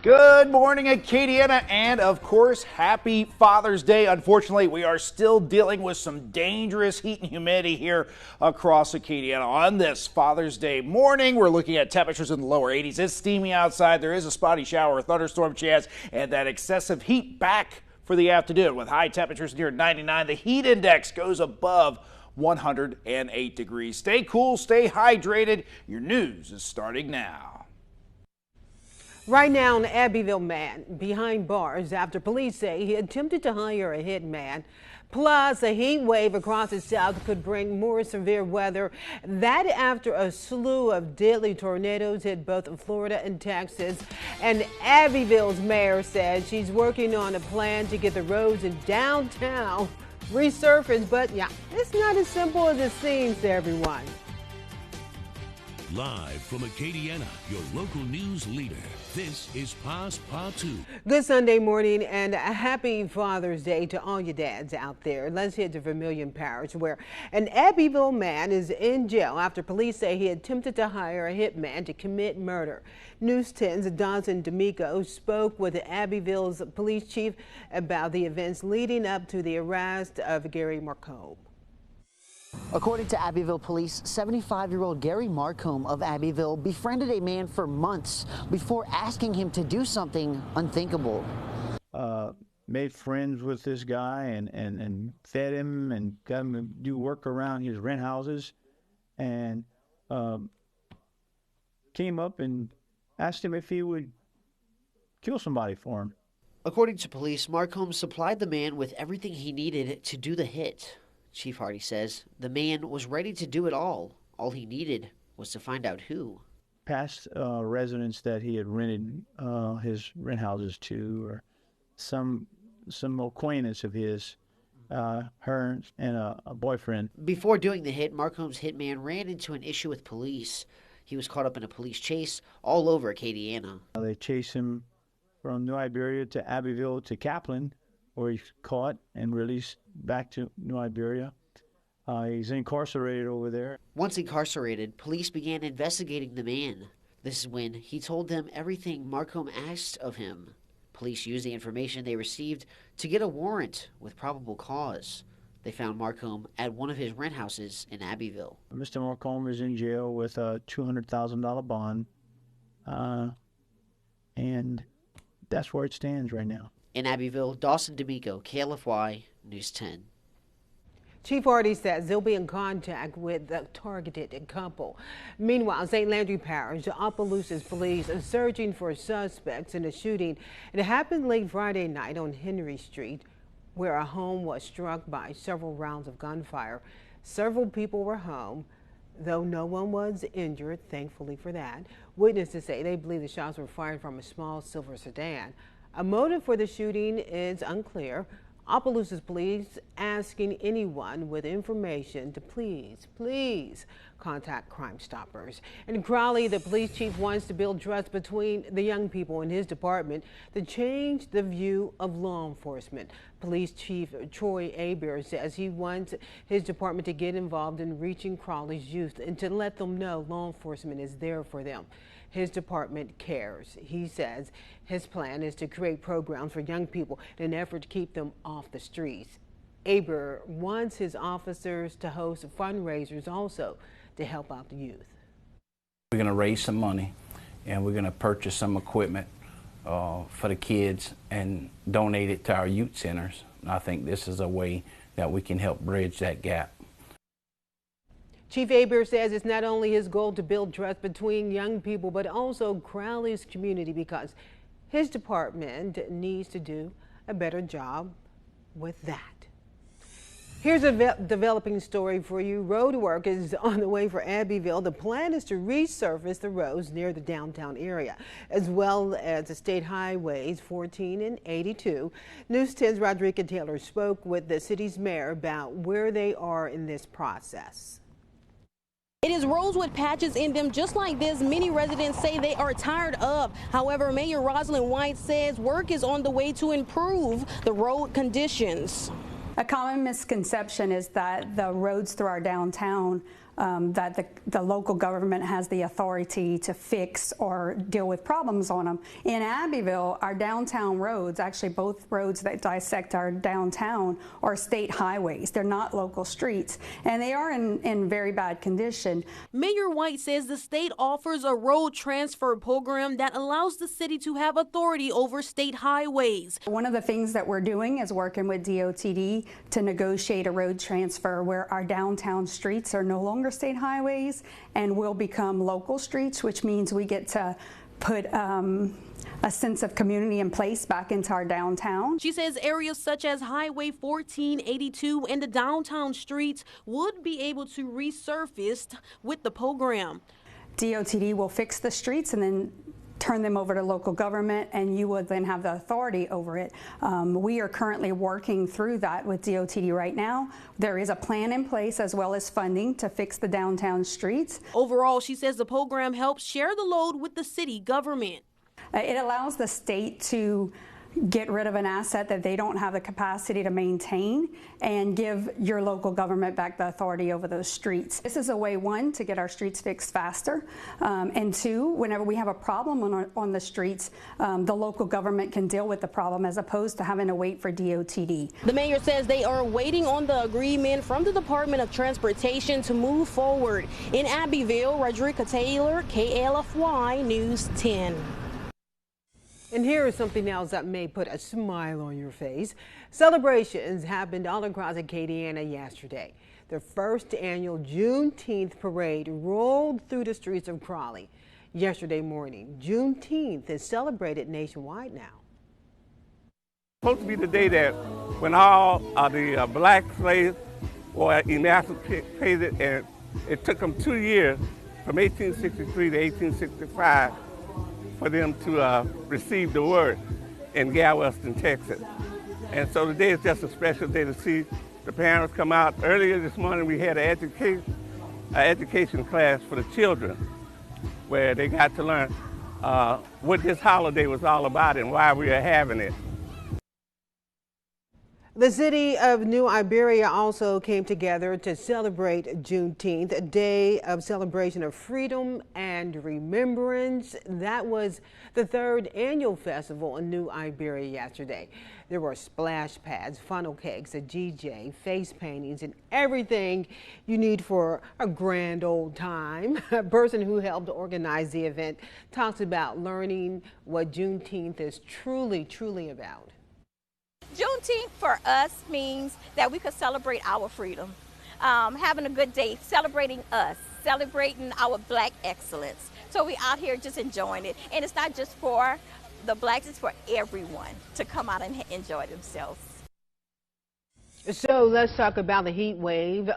Good morning, Acadiana, and of course, happy Father's Day. Unfortunately, we are still dealing with some dangerous heat and humidity here across Acadiana on this Father's Day morning. We're looking at temperatures in the lower 80s. It's steamy outside. There is a spotty shower or thunderstorm chance, and that excessive heat back for the afternoon with high temperatures near 99. The heat index goes above 108 degrees. Stay cool, stay hydrated. Your news is starting now. Right now, an Abbeville man behind bars after police say he attempted to hire a hitman. Plus, a heat wave across the south could bring more severe weather. That after a slew of deadly tornadoes hit both Florida and Texas. And Abbeville's mayor says she's working on a plan to get the roads in downtown resurfaced. But yeah, it's not as simple as it seems to everyone. Live from Acadiana, your local news leader, this is Passe Partout. Good Sunday morning and a happy Father's Day to all your dads out there. Let's head to Vermilion Parish, where an Abbeville man is in jail after police say he attempted to hire a hitman to commit murder. News 10's Dawson D'Amico spoke with Abbeville's police chief about the events leading up to the arrest of Gary Marcombe. According to Abbeville police, 75-year-old Gary Marcombe of Abbeville befriended a man for months before asking him to do something unthinkable. Made friends with this guy and fed him and got him to do work around his rent houses, and came up and asked him if he would kill somebody for him. According to police, Marcombe supplied the man with everything he needed to do the hit. Chief Hardy says the man was ready to do it all. All he needed was to find out who. Past residents that he had rented his rent houses to, or some acquaintance of his, her and a boyfriend. Before doing the hit, Marcombe's hitman ran into an issue with police. He was caught up in a police chase all over Acadiana. They chased him from New Iberia to Abbeville to Kaplan, where he's caught and released back to New Iberia. He's incarcerated over there. Once incarcerated, police began investigating the man. This is when he told them everything Marcombe asked of him. Police used the information they received to get a warrant with probable cause. They found Marcombe at one of his rent houses in Abbeville. Mr. Marcombe is in jail with a $200,000 bond, and that's where it stands right now. In Abbeville, Dawson D'Amico, KLFY News 10. Chief Hardy says they'll be in contact with the targeted couple. Meanwhile, St. Landry Parish, Opelousas police are searching for suspects in a shooting. It happened late Friday night on Henry Street, where a home was struck by several rounds of gunfire. Several people were home, though no one was injured, thankfully for that. Witnesses say they believe the shots were fired from a small silver sedan. A motive for the shooting is unclear. Opelousas police asking anyone with information to please contact Crime Stoppers. In Crowley, the police chief wants to build trust between the young people in his department to change the view of law enforcement. Police Chief Troy Aber says he wants his department to get involved in reaching Crowley's youth and to let them know law enforcement is there for them. His department cares. He says his plan is to create programs for young people in an effort to keep them off the streets. Aber wants his officers to host fundraisers also to help out the youth. We're going to raise some money and we're going to purchase some equipment for the kids and donate it to our youth centers. And I think this is a way that we can help bridge that gap. Chief Aber says it's not only his goal to build trust between young people, but also Crowley's community, because his department needs to do a better job with that. Here's a developing story for you. Road work is on the way for Abbeville. The plan is to resurface the roads near the downtown area, as well as the state highways 14 and 82. News 10's Rodrika Taylor spoke with the city's mayor about where they are in this process. It is roads with patches in them just like this. Many residents say they are tired of. However, Mayor Rosalind White says work is on the way to improve the road conditions. A common misconception is that the roads through our downtown that the local government has the authority to fix or deal with problems on them. In Abbeville, our downtown roads, actually both roads that dissect our downtown, are state highways. They're not local streets, and they are in very bad condition. Mayor White says the state offers a road transfer program that allows the city to have authority over state highways. One of the things that we're doing is working with DOTD to negotiate a road transfer where our downtown streets are no longer state highways and will become local streets, which means we get to put a sense of community and place back into our downtown. She says areas such as Highway 1482 and the downtown streets would be able to resurface with the program. DOTD will fix the streets and then turn them over to local government, and you would then have the authority over it. We are currently working through that with DOTD right now. There is a plan in place as well as funding to fix the downtown streets. Overall, she says the program helps share the load with the city government. It allows the state to get rid of an asset that they don't have the capacity to maintain and give your local government back the authority over those streets. This is a way, one, to get our streets fixed faster, and two, whenever we have a problem on the streets, the local government can deal with the problem as opposed to having to wait for DOTD. The mayor says they are waiting on the agreement from the Department of Transportation to move forward. In Abbeville, Rodrika Taylor, KLFY News 10. And here is something else that may put a smile on your face. Celebrations happened all across Acadiana yesterday. The first annual Juneteenth parade rolled through the streets of Crawley yesterday morning. Juneteenth is celebrated nationwide now. It's supposed to be the day that when all the black slaves were emancipated, and it took them 2 years, from 1863 to 1865, for them to receive the word in Galveston, Texas. And so today is just a special day to see the parents come out. Earlier this morning we had an education class for the children where they got to learn what this holiday was all about and why we are having it. The city of New Iberia also came together to celebrate Juneteenth, a day of celebration of freedom and remembrance. That was the third annual festival in New Iberia yesterday. There were splash pads, funnel cakes, a DJ, face paintings, and everything you need for a grand old time. A person who helped organize the event talks about learning what Juneteenth is truly about. Juneteenth for us means that we could celebrate our freedom, having a good day, celebrating us, celebrating our black excellence. So we out here just enjoying it. And it's not just for the blacks, it's for everyone to come out and enjoy themselves. So let's talk about the heat wave.